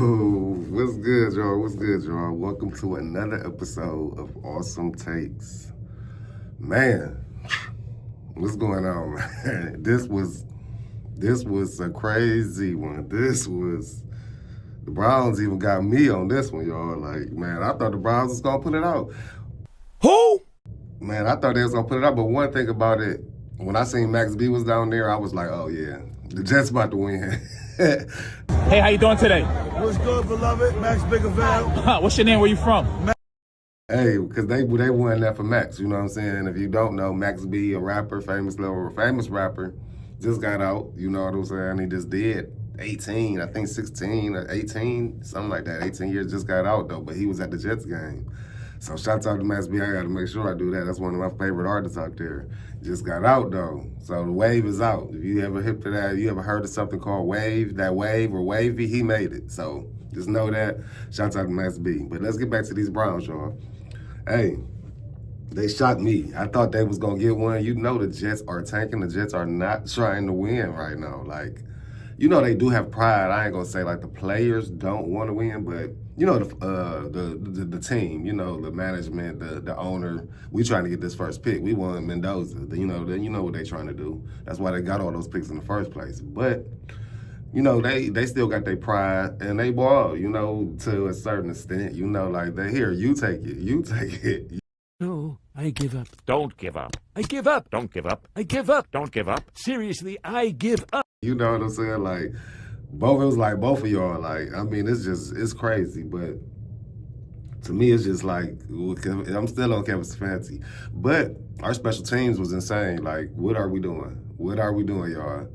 What's good, y'all? What's good, y'all? Welcome to another episode of Awesome Takes. Man, what's going on, man? This was a crazy one. The Browns even got me on this one, y'all. Like, man, I thought the Browns was gonna put it out. Who? Man, I thought they was gonna put it out, but one thing about it, when I seen Max B was down there, I was like, oh yeah, the Jets about to win. Hey, how you doing today? What's good, beloved? Max Biggerville. What's your name? Where you from? Hey, because they won that for Max, you know what I'm saying? If you don't know, Max B, a rapper, famous rapper, just got out, you know what I'm saying? He just did 18, I think 16 or 18, something like that. 18 years, just got out though, but he was at the Jets game. So shouts out to Max B, I gotta make sure I do that. That's one of my favorite artists out there. Just got out though. So the wave is out. If you ever hip to that, you ever heard of something called wave, that wave or wavy, he made it. So just know that. Shouts out to Max B. But let's get back to these Browns, y'all. Hey, they shocked me. I thought they was gonna get one. You know the Jets are tanking. The Jets are not trying to win right now. Like, you know they do have pride. I ain't gonna say like the players don't want to win, but you know the team, you know the management, the owner. We trying to get this first pick. We want Mendoza. You know what they trying to do. That's why they got all those picks in the first place. But you know they still got their pride and they ball. You know to a certain extent. You know like they here. You take it. No, I give up. Don't give up. I give up. Don't give up. I give up. Don't give up. Seriously, I give up. You know what I'm saying? Like, both of y'all, like, I mean, it's crazy, but to me, it's just like, I'm still on Kevin Stefanski. But our special teams was insane. Like, what are we doing? What are we doing, y'all?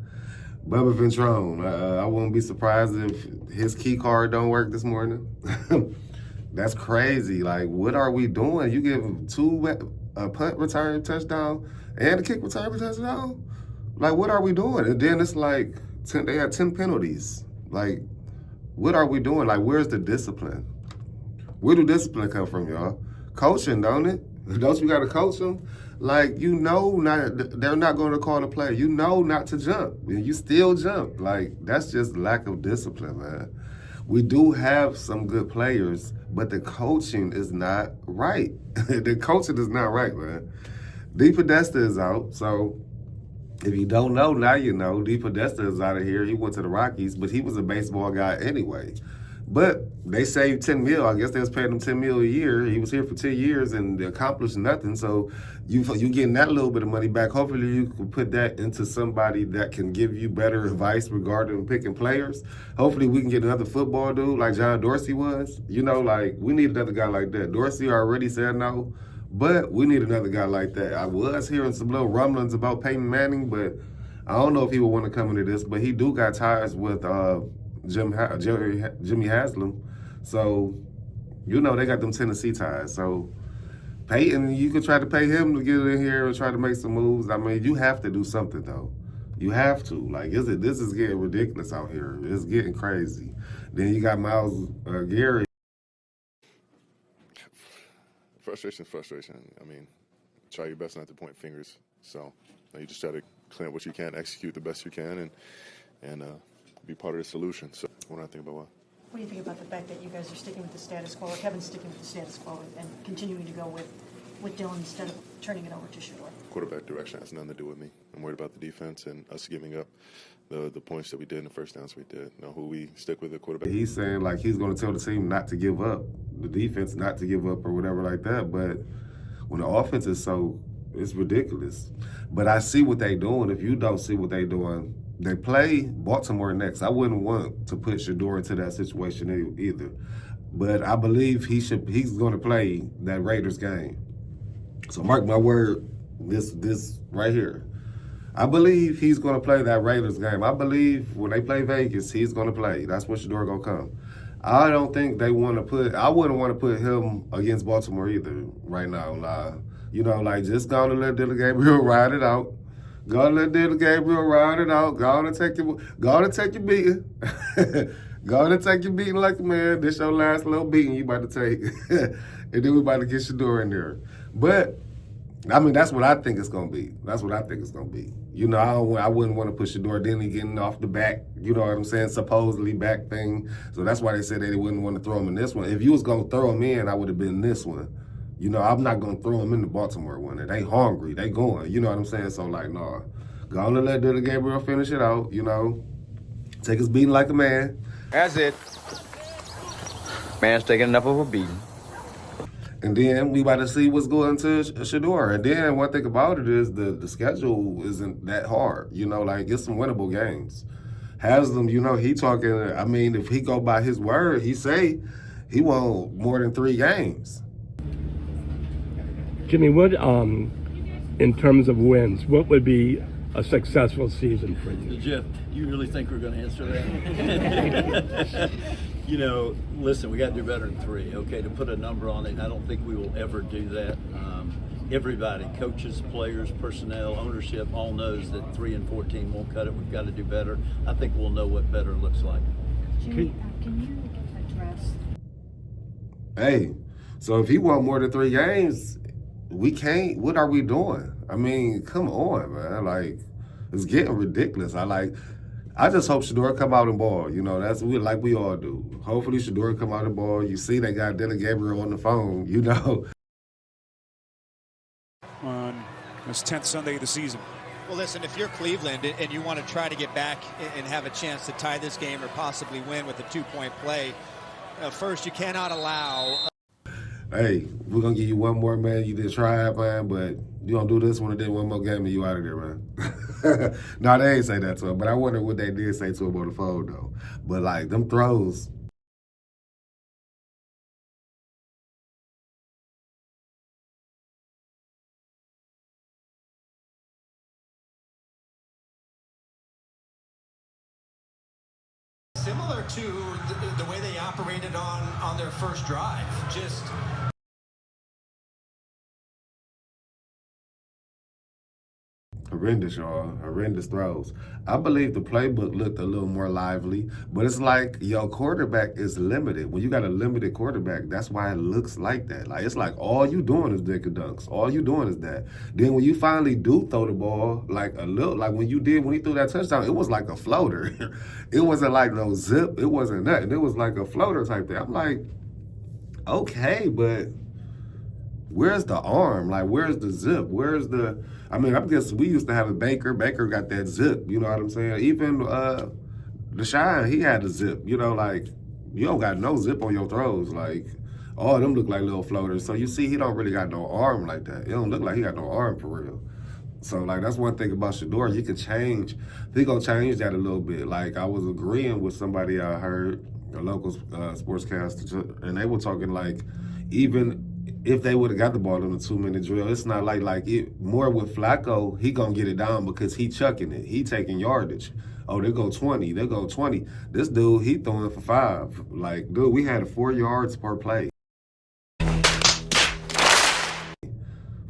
Bubba Ventrone, I wouldn't be surprised if his key card don't work this morning. That's crazy. Like, what are we doing? You give him a punt return touchdown and a kick return touchdown? Like, what are we doing? And then it's like, they had 10 penalties. Like, what are we doing? Like, where's the discipline? Where do discipline come from, y'all? Coaching, don't it? Don't you got to coach them? Like, you know they're not going to call the play. You know not to jump. And you still jump. Like, that's just lack of discipline, man. We do have some good players, but the coaching is not right. The coaching is not right, man. D. Podesta is out, so if you don't know, now you know. D. Podesta is out of here. He went to the Rockies, but he was a baseball guy anyway. But they saved $10 million. I guess they was paying him $10 million a year. He was here for 10 years and accomplished nothing. So you getting that little bit of money back. Hopefully you can put that into somebody that can give you better advice regarding picking players. Hopefully we can get another football dude like John Dorsey was. You know, like we need another guy like that. Dorsey already said no. But we need another guy like that. I was hearing some little rumblings about Peyton Manning, but I don't know if he would want to come into this. But he do got ties with Jimmy Haslam. So, you know, they got them Tennessee ties. So, Peyton, you could try to pay him to get in here and try to make some moves. I mean, you have to do something, though. You have to. Like, this is getting ridiculous out here. It's getting crazy. Then you got Miles Garrett. Frustration. I mean, try your best not to point fingers. So you just try to clean up what you can, execute the best you can, and be part of the solution. So what do I think about what? What do you think about the fact that you guys are sticking with the status quo, or Kevin's sticking with the status quo, and continuing to go with Dylan instead of turning it over to Shedeur? Quarterback direction has nothing to do with me. I'm worried about the defense and us giving up the points that we did and the first downs we did. You know, who we stick with the quarterback. He's saying like he's going to tell the team not to give up, the defense not to give up or whatever like that. But when the offense is so, it's ridiculous. But I see what they doing. If you don't see what they doing, they play Baltimore next. I wouldn't want to put Shedeur into that situation either. But I believe he's going to play that Raiders game. So mark my word, this right here. I believe he's going to play that Raiders game. I believe when they play Vegas, he's going to play. That's when Shedeur going to come. I don't think they want to I wouldn't want to put him against Baltimore either right now. You know, like just go and let Dylan Gabriel ride it out. Go and let Dylan Gabriel ride it out. Go and take your beating. Go and take your beating like a man. This your last little beating you about to take. And then we about to get Shedeur in there. But I mean, that's what I think it's gonna be. That's what I think it's gonna be. You know, I wouldn't want to push Shedeur. Then he getting off the back. You know what I'm saying? Supposedly back thing. So that's why they said they wouldn't want to throw him in this one. If you was gonna throw him in, I would have been this one. You know, I'm not gonna throw him in the Baltimore one. They hungry. They going. You know what I'm saying? So like, nah, go on and let Dylan Gabriel finish it out. You know, take his beating like a man. That's it. Man's taking enough of a beating. And then we about to see what's going to Shedeur. And then one thing about it is the schedule isn't that hard. You know, like it's some winnable games. Haslam, you know, he talking, I mean, if he go by his word, he say he won more than 3 games. Jimmy, what, in terms of wins, what would be a successful season for you? Jeff, you really think we're going to answer that? You know, listen, we got to do better than 3, okay? To put a number on it, I don't think we will ever do that. Everybody, coaches, players, personnel, ownership, all knows that 3 and 14 won't cut it. We've got to do better. I think we'll know what better looks like. Jimmy, can you address? Hey, so if he won more than 3 games, we can't, what are we doing? I mean, come on, man. Like, it's getting ridiculous. I just hope Shedeur come out and ball. You know, that's like we all do. Hopefully Shedeur come out and ball. You see they got Dylan Gabriel on the phone, you know. On this 10th Sunday of the season. Well, listen, if you're Cleveland and you want to try to get back and have a chance to tie this game or possibly win with a 2-point play, first, you cannot allow... Hey, we're going to give you one more, man. You did try it, man, but you don't do this one and then one more game and you out of there, man. No, they ain't say that to him, but I wonder what they did say to him on the phone, though. But, like, them throws... Similar to the way they operated on their first drive. Just... Horrendous, y'all. Horrendous throws. I believe the playbook looked a little more lively, but it's like your quarterback is limited. When you got a limited quarterback, that's why it looks like that. Like, it's like all you doing is dick and dunks. All you doing is that. Then when you finally do throw the ball, like a little, like when he threw that touchdown, it was like a floater. It wasn't like no zip. It wasn't nothing. It was like a floater type thing. I'm like, okay, but where's the arm? Like, where's the zip? Where's the... I mean, I guess we used to have a Baker. Baker got that zip, you know what I'm saying? Even Deshaun, he had a zip. You know, like, you don't got no zip on your throws. Like, all of them look like little floaters. So you see, he don't really got no arm like that. It don't look like he got no arm for real. So, like, that's one thing about Shedeur. You can change. He gonna change that a little bit. Like, I was agreeing with somebody I heard, a local sportscaster, and they were talking, like, even if they would have got the ball in a 2-minute drill, it's not like it. More with Flacco, he gonna get it down because he chucking it. He taking yardage. Oh, they go 20. They go 20. This dude, he throwing for 5. Like, dude, we had 4 yards per play.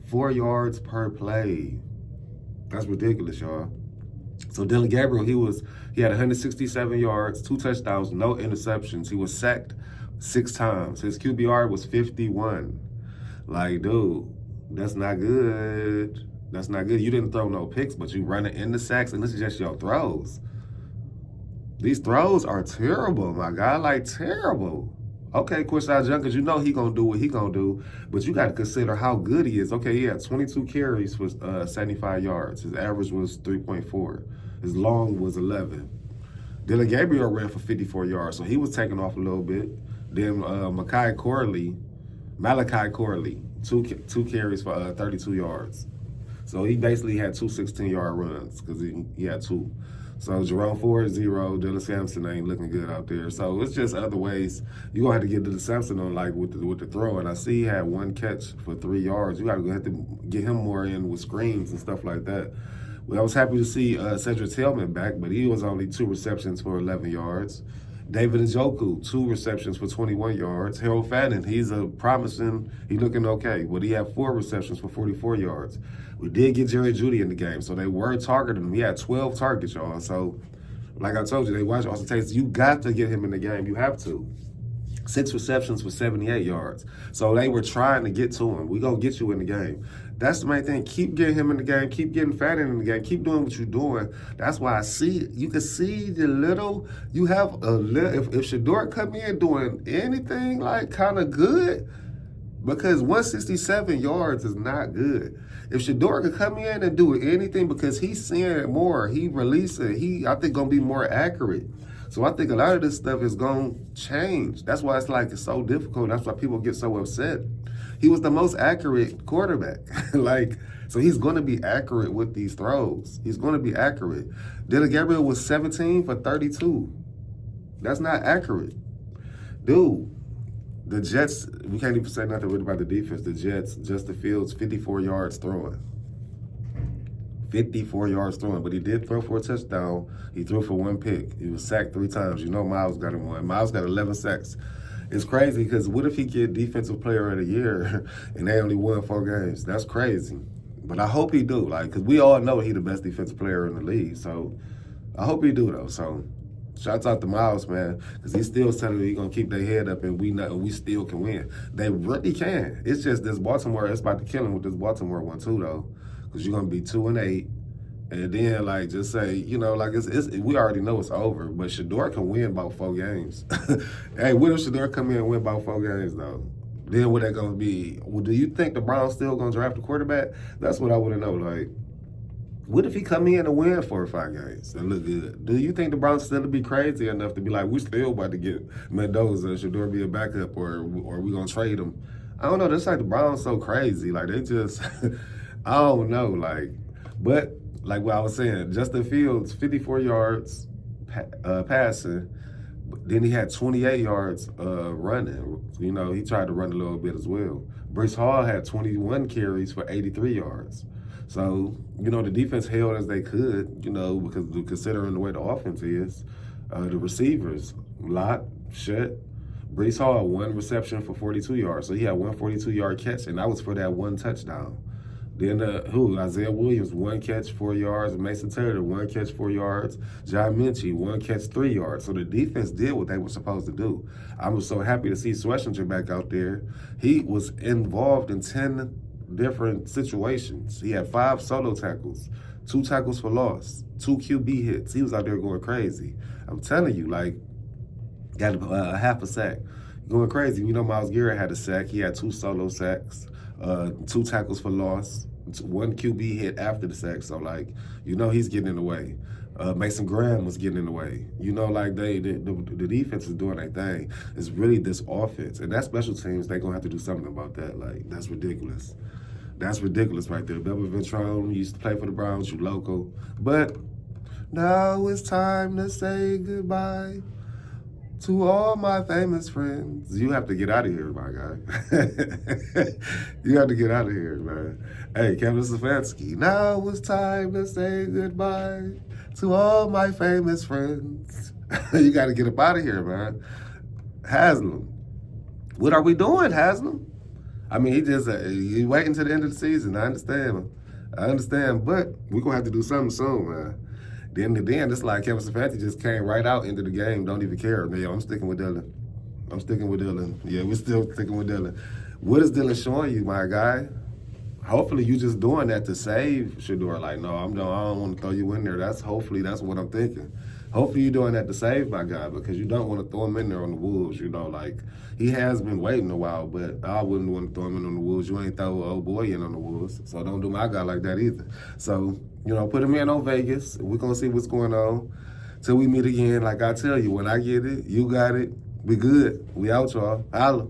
4 yards per play. That's ridiculous, y'all. So Dylan Gabriel, he had 167 yards, 2 touchdowns, no interceptions. He was sacked 6 times. His QBR was 51. Like, dude, that's not good. That's not good. You didn't throw no picks, but you running in the sacks, and this is just your throws. These throws are terrible, my guy. Like, terrible. Okay, Quishai Junkins, you know he gonna do what he gonna do, but you got to consider how good he is. Okay, he had 22 carries for 75 yards. His average was 3.4. His long was 11. Dylan Gabriel ran for 54 yards, so he was taking off a little bit. Then Malachi Corley, 2 carries for 32 yards. So he basically had 2 16-yard runs because he had 2. So Jerome Ford, 0. Dylan Sampson ain't looking good out there. So it's just other ways. You're going to have to get to the Sampson on, like, with the throw. And I see he had 1 catch for 3 yards. You got to have to get him more in with screens and stuff like that. Well, I was happy to see Cedric Tillman back, but he was only 2 receptions for 11 yards. David Njoku, 2 receptions for 21 yards. Harold Fadden, he's looking okay, but he had 4 receptions for 44 yards. We did get Jerry Jeudy in the game, so they were targeting him. He had 12 targets, y'all. So, like I told you, they watch Austin Tate. You got to get him in the game. You have to. 6 receptions for 78 yards. So they were trying to get to him. We gonna get you in the game. That's the main thing. Keep getting him in the game. Keep getting Fannin in the game. Keep doing what you're doing. That's why you can see the little. You have a little. If Shedeur come in doing anything like kind of good, because 167 yards is not good. If Shedeur could come in and do anything, because he's seeing more, he releasing. I think gonna be more accurate. So I think a lot of this stuff is going to change. That's why it's so difficult. That's why people get so upset. He was the most accurate quarterback. So he's going to be accurate with these throws. He's going to be accurate. Dylan Gabriel was 17 for 32. That's not accurate. Dude, the Jets, we can't even say nothing really about the defense. The Jets, Justin Fields, 54 yards throwing. 54 yards throwing, but he did throw for a touchdown. He threw for 1 pick. He was sacked 3 times. You know Miles got him 1. Miles got 11 sacks. It's crazy because what if he get Defensive Player of the Year and they only won 4 games? That's crazy. But I hope he do, because we all know he the best defensive player in the league. So I hope he do, though. So shouts out to Miles, man, because he's still telling me he's going to keep their head up and we still can win. They really can. It's just this Baltimore, it's about to kill him with this Baltimore one, too, though. Because you're going to be 2-8, and then, just say, we already know it's over, but Shedeur can win about 4 games. Hey, what if Shedeur come in and win about 4 games, though? Then what that going to be? Well, do you think the Browns still going to draft a quarterback? That's what I want to know. What if he come in and win 4 or 5 games and look good? Do you think the Browns still be crazy enough to be like, we still about to get Mendoza, Shedeur be a backup, or we going to trade him? I don't know. That's like the Browns so crazy. They just... I don't know, but like what I was saying, Justin Fields, 54 yards passing, but then he had 28 yards running. He tried to run a little bit as well. Breece Hall had 21 carries for 83 yards. So, the defense held as they could, because considering the way the offense is, the receivers, Lott, Shet, Breece Hall, 1 reception for 42 yards. So he had 1 42-yard catch, and that was for that 1 touchdown. Then Isaiah Williams, 1 catch, 4 yards. Mason Taylor, 1 catch, 4 yards. John Minchie, 1 catch, 3 yards. So the defense did what they were supposed to do. I was so happy to see Schlesinger back out there. He was involved in 10 different situations. He had 5 solo tackles, 2 tackles for loss, 2 QB hits. He was out there going crazy. I'm telling you, got a half a sack. Going crazy. Myles Garrett had a sack. He had 2 solo sacks. 2 tackles for loss, 1 QB hit after the sack. So, he's getting in the way. Mason Graham was getting in the way. The defense is doing their thing. It's really this offense. And that special teams, they're going to have to do something about that. That's ridiculous. That's ridiculous right there. Belvin Ventrone used to play for the Browns, you local. But now it's time to say goodbye to all my famous friends. You have to get out of here, my guy. You have to get out of here, man. Hey, Kevin Stefanski. Now it's time to say goodbye to all my famous friends. You got to get up out of here, man. Haslam. What are we doing, Haslam? He just, you waiting until the end of the season. I understand, but we're going to have to do something soon, man. Then it's like Kevin Stefanski just came right out into the game, don't even care. I'm sticking with Dylan. Yeah, we're still sticking with Dylan. What is Dylan showing you, my guy? Hopefully you just doing that to save Shedeur. No, I don't want to throw you in there. Hopefully that's what I'm thinking. Hopefully you're doing that to save my guy, because you don't want to throw him in there on the Wolves. He has been waiting a while, but I wouldn't want to throw him in on the Wolves. You ain't throw old boy in on the Wolves, so don't do my guy like that either. So, put him in on Vegas. We're going to see what's going on till we meet again. Like I tell you, when I get it, you got it. We good. We out, y'all. Holla.